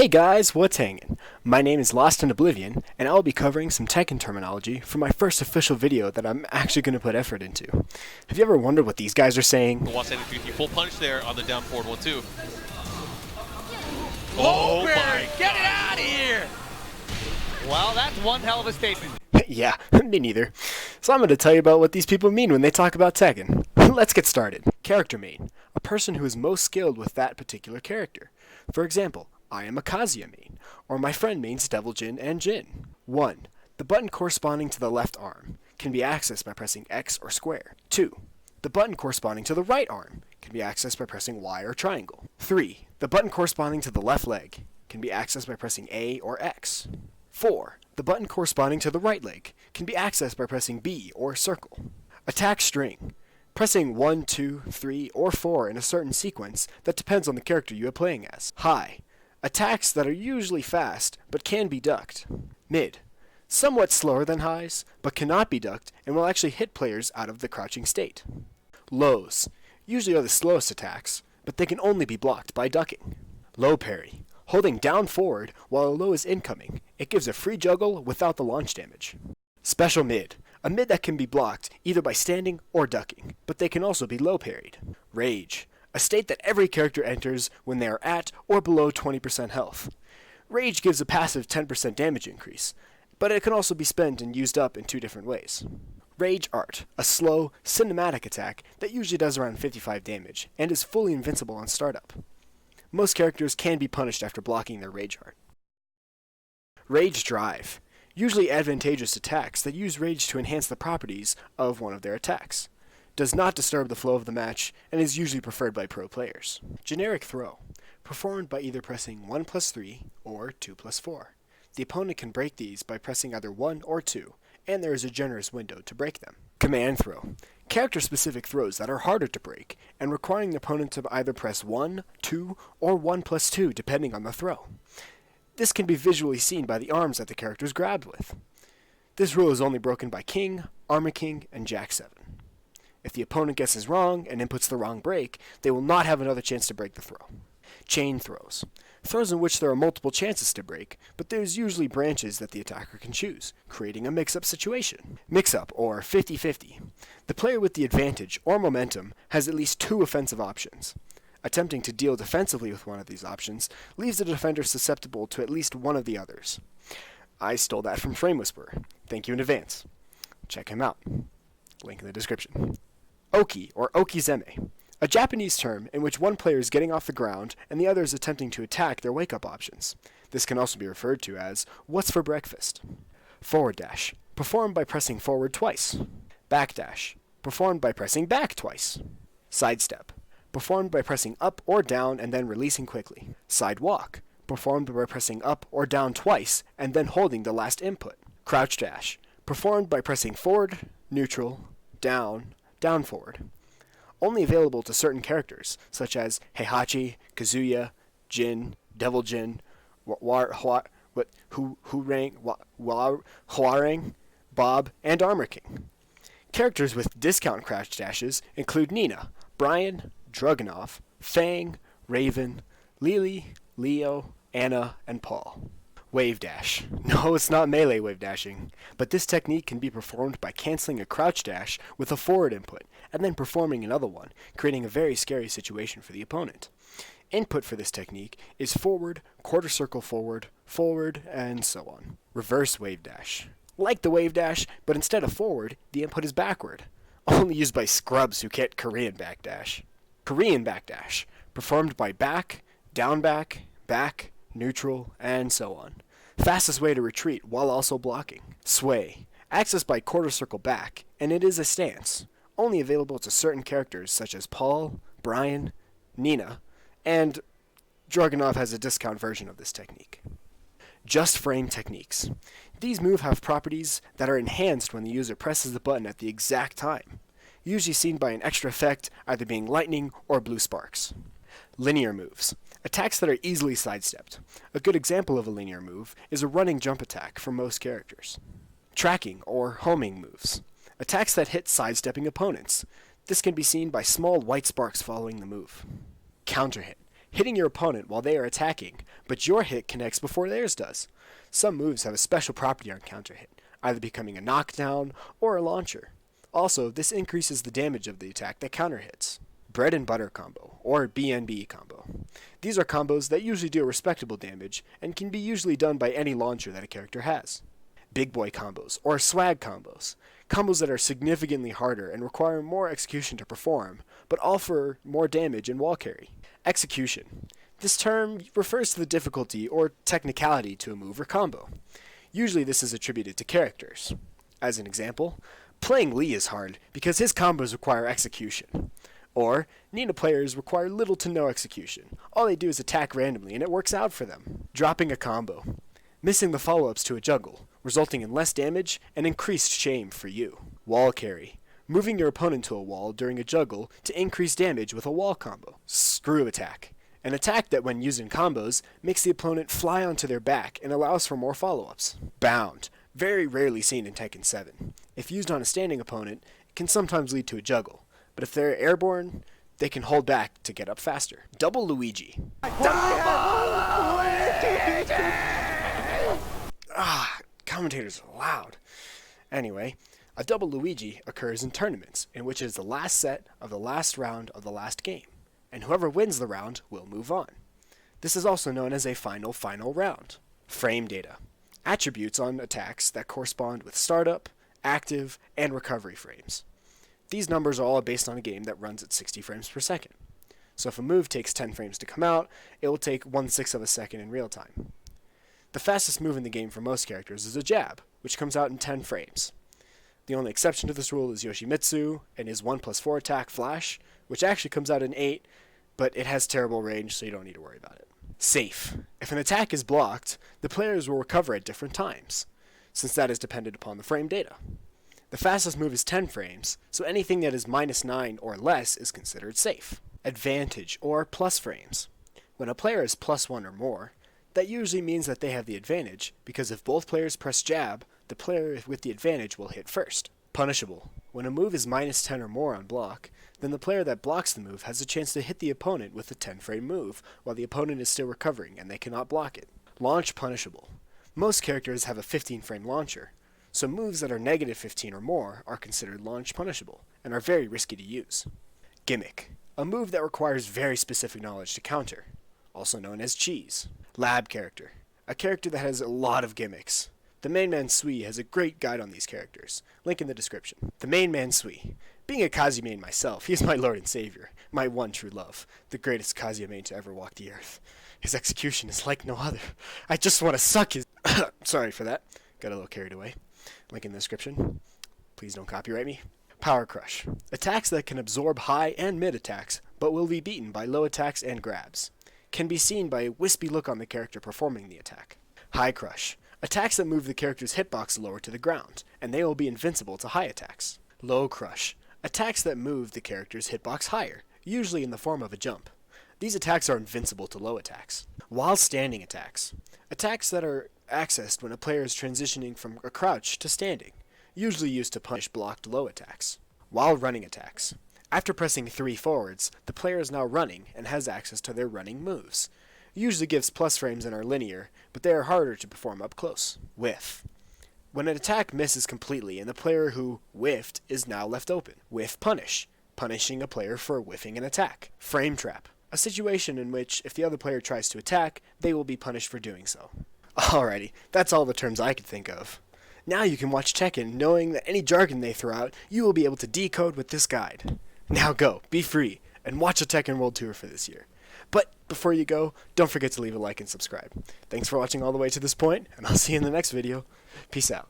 Hey guys, what's hanging? My name is Lost in Oblivion, and I'll be covering some Tekken terminology for my first official video that I'm actually going to put effort into. Have you ever wondered what these guys are saying? Full punch there on the down forward 1-2. Oh my! Get it out of here! Well, that's one hell of a statement. Yeah, me neither. So I'm going to tell you about what these people mean when they talk about Tekken. Let's get started. Character main. A person who is most skilled with that particular character. For example, I am a Kazuya main, or my friend mains Devil Jin and Jin. 1. The button corresponding to the left arm can be accessed by pressing X or square. 2. The button corresponding to the right arm can be accessed by pressing Y or triangle. 3. The button corresponding to the left leg can be accessed by pressing A or X. 4. The button corresponding to the right leg can be accessed by pressing B or circle. Attack string. Pressing 1, 2, 3, or 4 in a certain sequence that depends on the character you are playing as. High. Attacks that are usually fast, but can be ducked. Mid. Somewhat slower than highs, but cannot be ducked and will actually hit players out of the crouching state. Lows. Usually are the slowest attacks, but they can only be blocked by ducking. Low parry. Holding down forward while a low is incoming, it gives a free juggle without the launch damage. Special mid. A mid that can be blocked either by standing or ducking, but they can also be low parried. Rage. A state that every character enters when they are at or below 20% health. Rage gives a passive 10% damage increase, but it can also be spent and used up in two different ways. Rage Art, a slow, cinematic attack that usually does around 55 damage, and is fully invincible on startup. Most characters can be punished after blocking their Rage Art. Rage Drive, usually advantageous attacks that use Rage to enhance the properties of one of their attacks. Does not disturb the flow of the match, and is usually preferred by pro players. Generic Throw, performed by either pressing 1+3 or 2+4. The opponent can break these by pressing either 1 or 2, and there is a generous window to break them. Command Throw, character-specific throws that are harder to break, and requiring the opponent to either press 1, 2, or 1+2 depending on the throw. This can be visually seen by the arms that the character is grabbed with. This rule is only broken by King, Armor King, and Jack 7. If the opponent guesses wrong and inputs the wrong break, they will not have another chance to break the throw. Chain throws. Throws in which there are multiple chances to break, but there's usually branches that the attacker can choose, creating a mix-up situation. Mix-up, or 50-50. The player with the advantage, or momentum, has at least two offensive options. Attempting to deal defensively with one of these options leaves the defender susceptible to at least one of the others. I stole that from Frame Whisperer. Thank you in advance. Check him out. Link in the description. Oki, or okizeme, a Japanese term in which one player is getting off the ground and the other is attempting to attack their wake-up options. This can also be referred to as what's for breakfast. Forward dash, performed by pressing forward twice. Back dash, performed by pressing back twice. Sidestep, performed by pressing up or down and then releasing quickly. Side walk, performed by pressing up or down twice and then holding the last input. Crouch dash, performed by pressing forward, neutral, down, down forward. Only available to certain characters, such as Heihachi, Kazuya, Jin, Devil Jin, Huarang, Bob, and Armor King. Characters with discount crouch dashes include Nina, Brian, Dragunov, Fang, Raven, Lily, Leo, Anna, and Paul. Wave dash. No, it's not melee wave dashing, but this technique can be performed by canceling a crouch dash with a forward input, and then performing another one, creating a very scary situation for the opponent. Input for this technique is forward, quarter circle forward, forward, and so on. Reverse wave dash. Like the wave dash, but instead of forward, the input is backward. Only used by scrubs who can't Korean backdash. Korean backdash. Performed by back, down back, neutral, and so on. Fastest way to retreat while also blocking. Sway. Accessed by quarter circle back, and it is a stance. Only available to certain characters such as Paul, Brian, Nina, and Dragunov has a discount version of this technique. Just frame techniques. These moves have properties that are enhanced when the user presses the button at the exact time, usually seen by an extra effect either being lightning or blue sparks. Linear moves. Attacks that are easily sidestepped. A good example of a linear move is a running jump attack for most characters. Tracking, or homing moves. Attacks that hit sidestepping opponents. This can be seen by small white sparks following the move. Counter hit. Hitting your opponent while they are attacking, but your hit connects before theirs does. Some moves have a special property on counter hit, either becoming a knockdown or a launcher. Also, this increases the damage of the attack that counter hits. Bread and butter combo, or BNB combo. These are combos that usually do respectable damage and can be usually done by any launcher that a character has. Big boy combos, or swag combos. Combos that are significantly harder and require more execution to perform, but offer more damage and wall carry. Execution. This term refers to the difficulty or technicality to a move or combo. Usually this is attributed to characters. As an example, playing Lee is hard because his combos require execution. Or, Nina players require little to no execution. All they do is attack randomly and it works out for them. Dropping a combo. Missing the follow-ups to a juggle, resulting in less damage and increased shame for you. Wall carry. Moving your opponent to a wall during a juggle to increase damage with a wall combo. Screw attack. An attack that when used in combos makes the opponent fly onto their back and allows for more follow-ups. Bound. Very rarely seen in Tekken 7. If used on a standing opponent, it can sometimes lead to a juggle. But if they're airborne, they can hold back to get up faster. Double Luigi. Commentators are loud. Anyway, a double Luigi occurs in tournaments, in which it is the last set of the last round of the last game, and whoever wins the round will move on. This is also known as a final round. Frame data. Attributes on attacks that correspond with startup, active, and recovery frames. These numbers are all based on a game that runs at 60 frames per second. So if a move takes 10 frames to come out, it will take 1/6 of a second in real time. The fastest move in the game for most characters is a jab, which comes out in 10 frames. The only exception to this rule is Yoshimitsu and his 1+4 attack Flash, which actually comes out in 8, but it has terrible range, so you don't need to worry about it. Safe. If an attack is blocked, the players will recover at different times, since that is dependent upon the frame data. The fastest move is 10 frames, so anything that is -9 or less is considered safe. Advantage, or plus frames. When a player is +1 or more, that usually means that they have the advantage, because if both players press jab, the player with the advantage will hit first. Punishable. When a move is -10 or more on block, then the player that blocks the move has a chance to hit the opponent with the 10-frame move, while the opponent is still recovering and they cannot block it. Launch punishable. Most characters have a 15-frame launcher, so moves that are -15 or more are considered launch punishable, and are very risky to use. Gimmick. A move that requires very specific knowledge to counter, also known as cheese. Lab character. A character that has a lot of gimmicks. The main man Sui has a great guide on these characters. Link in the description. The main man Sui. Being a Kazuya main myself, he is my lord and savior, my one true love, the greatest Kazuya main to ever walk the earth. His execution is like no other. I just want to suck his... Sorry for that. Got a little carried away. Link in the description. Please don't copyright me. Power Crush. Attacks that can absorb high and mid attacks, but will be beaten by low attacks and grabs. Can be seen by a wispy look on the character performing the attack. High Crush. Attacks that move the character's hitbox lower to the ground, and they will be invincible to high attacks. Low Crush. Attacks that move the character's hitbox higher, usually in the form of a jump. These attacks are invincible to low attacks. While standing attacks. Attacks that are accessed when a player is transitioning from a crouch to standing, usually used to punish blocked low attacks. While running attacks. After pressing 3 forwards, the player is now running and has access to their running moves. Usually gives plus frames and are linear, but they are harder to perform up close. Whiff. When an attack misses completely and the player who whiffed is now left open. Whiff punish. Punishing a player for whiffing an attack. Frame trap. A situation in which if the other player tries to attack, they will be punished for doing so. Alrighty, that's all the terms I could think of. Now you can watch Tekken knowing that any jargon they throw out, you will be able to decode with this guide. Now go, be free, and watch a Tekken World Tour for this year. But before you go, don't forget to leave a like and subscribe. Thanks for watching all the way to this point, and I'll see you in the next video. Peace out.